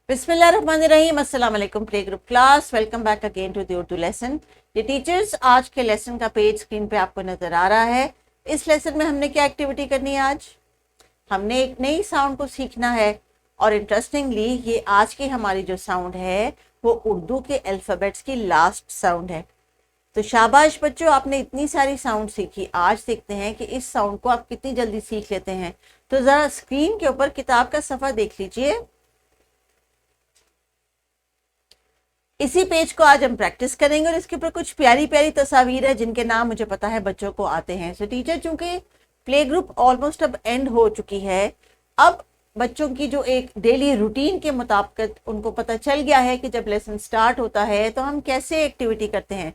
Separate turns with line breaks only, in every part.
बिस्मिल्लाहिर्रहमानिर्रहीम। अस्सलाम वालेकुम play group class, welcome back again to the Urdu lesson. ये टीचर्स, आज के लेसन का पेज स्क्रीन पे आपको नजर आ रहा है। इस लेसन में हमने क्या एक्टिविटी करनी है? आज हमने एक नई साउंड को सीखना है और इंटरेस्टिंगली ये आज की हमारी जो साउंड है वो उर्दू के अल्फ़ाबेट्स की लास्ट साउंड है। तो शाबाश बच्चों, आपने इतनी सारी साउंड सीखी। आज देखते हैं कि इस साउंड को आप कितनी जल्दी सीख लेते हैं। तो जरा स्क्रीन के ऊपर किताब का सफ़ा देख लीजिए। इसी पेज को आज हम प्रैक्टिस करेंगे और इसके ऊपर कुछ प्यारी प्यारी तस्वीर है जिनके नाम मुझे पता है बच्चों को आते हैं। सो टीचर, चूंकि प्ले ग्रुप ऑलमोस्ट अब एंड हो चुकी है, अब बच्चों की जो एक डेली रूटीन के मुताबिक उनको पता चल गया है कि जब लेसन स्टार्ट होता है तो हम कैसे एक्टिविटी करते हैं।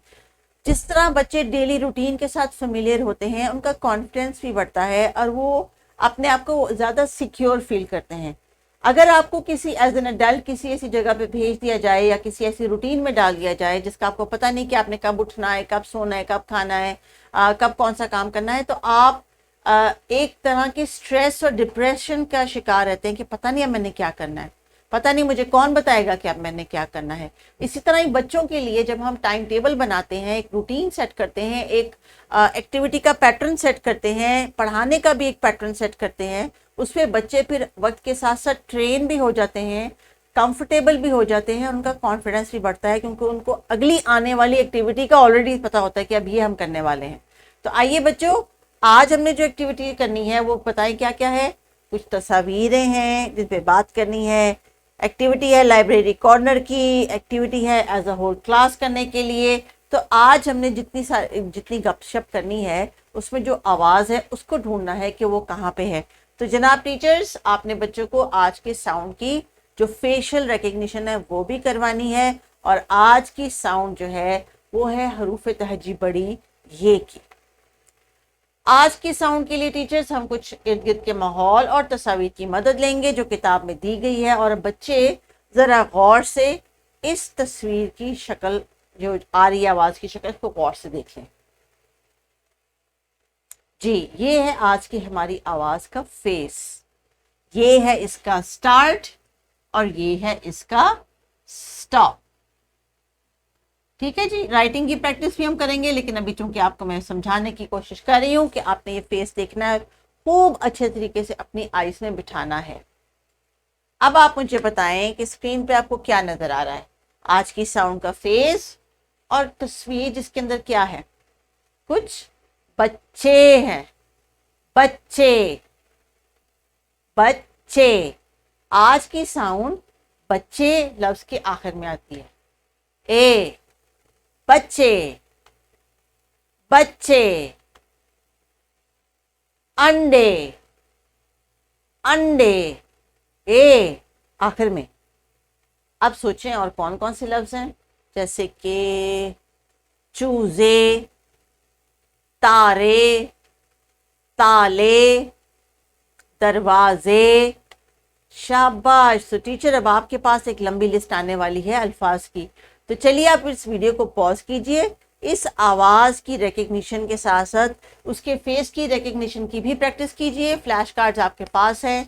जिस तरह बच्चे डेली रूटीन के साथ फेमिलियर होते हैं, उनका कॉन्फिडेंस भी बढ़ता है और वो अपने आप को ज़्यादा सिक्योर फील करते हैं। अगर आपको किसी एज एन अडल्ट किसी ऐसी जगह पे भेज दिया जाए या किसी ऐसी रूटीन में डाल दिया जाए जिसका आपको पता नहीं कि आपने कब उठना है, कब सोना है, कब खाना है, कब कौन सा काम करना है, तो आप एक तरह के स्ट्रेस और डिप्रेशन का शिकार रहते हैं कि पता नहीं अब मैंने क्या करना है, पता नहीं मुझे कौन बताएगा कि अब मैंने क्या करना है। इसी तरह ही बच्चों के लिए जब हम टाइम टेबल बनाते हैं, एक रूटीन सेट करते हैं, एक एक्टिविटी का पैटर्न सेट करते हैं, पढ़ाने का भी एक पैटर्न सेट करते हैं, उस पर बच्चे फिर वक्त के साथ साथ ट्रेन भी हो जाते हैं, कंफर्टेबल भी हो जाते हैं और उनका कॉन्फिडेंस भी बढ़ता है क्योंकि उनको अगली आने वाली एक्टिविटी का ऑलरेडी पता होता है कि अब ये हम करने वाले हैं। तो आइए बच्चों, आज हमने जो एक्टिविटी करनी है वो बताएं क्या क्या है। कुछ तस्वीरें हैं जिन पे बात करनी है। एक्टिविटी है लाइब्रेरी कॉर्नर की, एक्टिविटी है एज अ होल क्लास करने के लिए। तो आज हमने जितनी गपशप करनी है उसमें जो आवाज़ है उसको ढूंढना है कि वो कहाँ पे है। तो जनाब टीचर्स, आपने बच्चों को आज के साउंड की जो फेशियल रिकग्निशन है वो भी करवानी है और आज की साउंड जो है वो है हरूफ तहजी बड़ी ये की। आज की साउंड के लिए टीचर्स हम कुछ इर्द गिर्द के माहौल और तस्वीर की मदद लेंगे जो किताब में दी गई है और बच्चे ज़रा गौर से इस तस्वीर की शक्ल, जो आ रही आवाज़ की शक्ल, को गौर से देख लें। जी, ये है आज की हमारी आवाज़ का फेस, ये है इसका स्टार्ट और ये है इसका स्टॉप। ठीक है जी, राइटिंग की प्रैक्टिस भी हम करेंगे, लेकिन अभी चूंकि आपको मैं समझाने की कोशिश कर रही हूँ कि आपने ये फेस देखना है, खूब अच्छे तरीके से अपनी आईज में बिठाना है। अब आप मुझे बताएं कि स्क्रीन पे आपको क्या नजर आ रहा है? आज की साउंड का फेस और तस्वीर जिसके अंदर क्या है? कुछ बच्चे हैं, बच्चे बच्चे। आज की साउंड बच्चे लफ्ज के आखिर में आती है। ए, बच्चे, बच्चे। अंडे, अंडे, ए आखिर में। अब सोचें और कौन कौन से लफ्ज हैं, जैसे कि चूजे, तारे, ताले, दरवाजे। शाबाश। तो टीचर, अब आपके पास एक लंबी लिस्ट आने वाली है अल्फाज की। तो चलिए आप इस वीडियो को पॉज कीजिए, इस आवाज़ की रिकग्निशन के साथ साथ उसके फेस की रिकग्निशन की भी प्रैक्टिस कीजिए। फ्लैश कार्ड्स आपके पास हैं,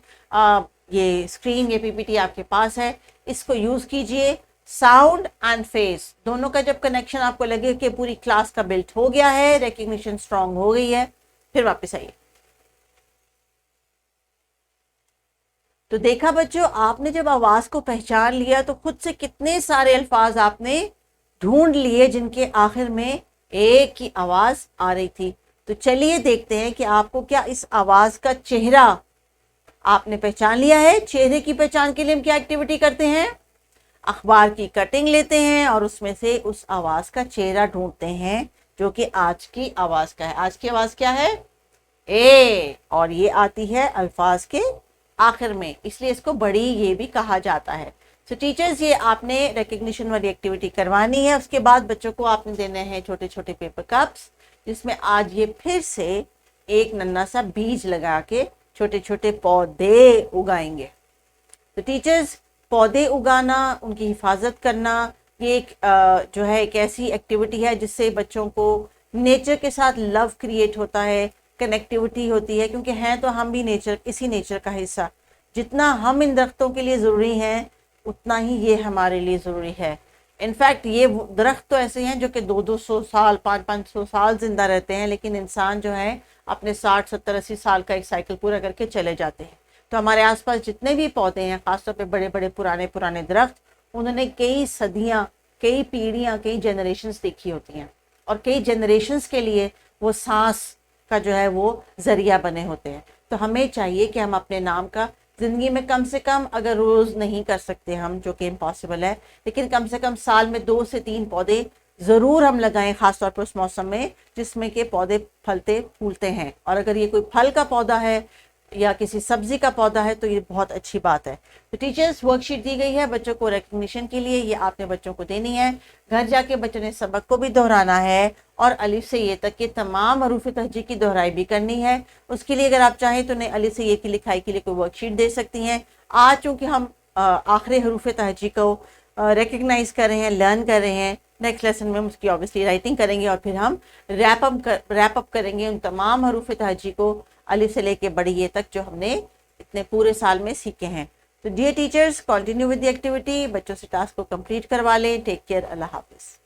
ये स्क्रीन, ये पीपीटी आपके पास है, इसको यूज़ कीजिए। साउंड एंड फेस दोनों का जब कनेक्शन आपको लगे कि पूरी क्लास का बिल्ट हो गया है, रिकग्निशन स्ट्रांग हो गई है, फिर वापस आइए। तो देखा बच्चों, आपने जब आवाज को पहचान लिया तो खुद से कितने सारे अल्फाज आपने ढूंढ लिए जिनके आखिर में एक ही आवाज आ रही थी। तो चलिए देखते हैं कि आपको क्या इस आवाज का चेहरा आपने पहचान लिया है। चेहरे की पहचान के लिए हम क्या एक्टिविटी करते हैं? अखबार की कटिंग लेते हैं और उसमें से उस आवाज का चेहरा ढूंढते हैं जो कि आज की आवाज का है। आज की आवाज क्या है? ए, और ये आती है अल्फाज के आखिर में, इसलिए इसको बड़ी ये भी कहा जाता है। सो टीचर्स, ये आपने रिकग्निशन वाली एक्टिविटी करवानी है। उसके बाद बच्चों को आपने देने हैं छोटे छोटे पेपर कप्स, जिसमें आज ये फिर से एक नन्हा सा बीज लगा के छोटे छोटे पौधे उगाएंगे। तो टीचर्स, पौधे उगाना, उनकी हिफाजत करना, ये एक जो है एक ऐसी एक्टिविटी है जिससे बच्चों को नेचर के साथ लव क्रिएट होता है, कनेक्टिविटी होती है, क्योंकि हैं तो हम भी नेचर, इसी नेचर का हिस्सा। जितना हम इन दरख्तों के लिए ज़रूरी हैं उतना ही ये हमारे लिए ज़रूरी है। इनफैक्ट ये दरख्त तो ऐसे हैं जो कि 200-200 साल 500-500 साल जिंदा रहते हैं, लेकिन इंसान जो है अपने 60-70-80 साल का एक साइकिल पूरा करके चले जाते हैं। तो हमारे आसपास जितने भी पौधे हैं, खासतौर पे बड़े बड़े पुराने पुराने दरख्त, उन्होंने कई सदियां, कई पीढ़ियां, कई जनरेशन्स देखी होती हैं और कई जनरेशन्स के लिए वो सांस का जो है वो जरिया बने होते हैं। तो हमें चाहिए कि हम अपने नाम का ज़िंदगी में कम से कम, अगर रोज़ नहीं कर सकते हम, जो कि इम्पॉसिबल है, लेकिन कम से कम साल में 2 से 3 पौधे ज़रूर हम लगाएं, ख़ासतौर पर उस मौसम में जिसमें के पौधे फलते फूलते हैं। और अगर ये कोई फल का पौधा है या किसी सब्जी का पौधा है तो ये बहुत अच्छी बात है। तो टीचर्स, वर्कशीट दी गई है बच्चों को रिकग्निशन के लिए, ये आपने बच्चों को देनी है। घर जाके बच्चों ने सबक को भी दोहराना है और अलिफ से ये तक के तमाम हरूफ तहजी की दोहराई भी करनी है। उसके लिए अगर आप चाहें तो उन्हें अलिफ से ये की लिखाई के लिए कोई वर्कशीट दे सकती हैं। आज चूँकि हम आखिरी हरूफ तहजी को रिकग्नाइज कर रहे हैं, लर्न कर रहे हैं, नेक्स्ट लेसन में हम उसकी ऑब्वियसली राइटिंग करेंगे और फिर हम रैप अप करेंगे उन तमाम हरूफ तहजी को अलिफ से लेके बड़ी ये तक जो हमने इतने पूरे साल में सीखे हैं। तो dear teachers, continue with the activity, बच्चों से टास्क को कंप्लीट करवा लें। टेक केयर, अल्लाह हाफिज़।